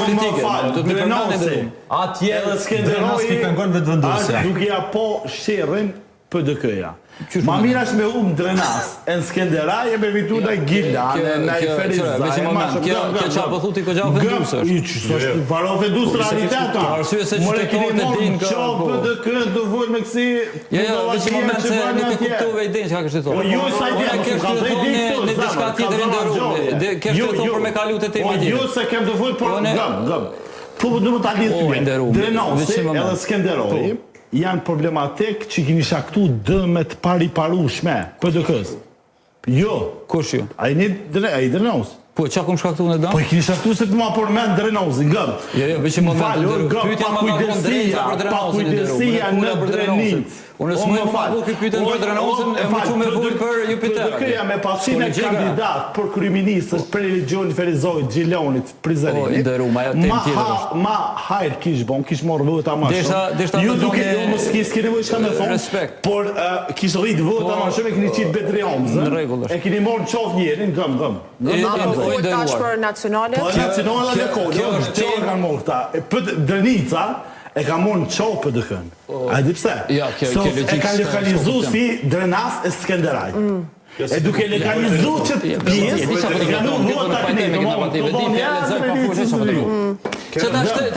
politike. Drenosi. Atje Skënderoi duke ja po sherrin PDK-ja. Ma mira është me Drenas, e në Skenderaj e me vitu në Gilda, në i Ferizaj, kjo qa po thuti ko gja ofendus është. Varo ofendus realiteta. Arsye se qytetarët e din ka... Qopë dhe këtë të vojnë me kësi... Veç moment se nuk e kuptove i din që ka kështë të thonë. Jo, sa i din, Ke shtë të thonë në diçka tjetër në rrugë. Ke shtë të thonë për me kalu të tema tjetër. Jo, se kem të vojnë, por gëm. Po du më ta lidhë Drenosi edhe Skenderoj janë problematik që kini shaktu dëmet pariparushme PDK-s. Jo. Kush ju? A i Drenos. Po, qa kom shkaktu në dëmë? Po i kini shaktu se të ma përmen Drenosi, gëm. Jo, veç i moment, pyetja më nga konë drejta për Drenosin në kujdesia në Drenicë. Unë së më falu këtë pyetën për Drenosin, e më që me vull për Jupiter. PDK-ja me pasin e kandidat për kryeministës për Religion Ferizojt, Gjilonit, Prizrenit. Ma hajrë kish bon, kish morë vëta ma shumë. Ju duke jo më s'kini vëjë shka me thonë, por kish rritë vëta ma shumë e kini qitë Bedriamzën, e kini morë në qofë njerin, gëm. Ma më full tash për nacionalet? Po nacionalet e kodë, që e kanë morë ta. Drenica, e ka morë në qopë PDK-n. A di pse? E ka lokalizu si Drenas e Skenderaj. E duke lokalizu që pjesë, e ka nuk vota këne.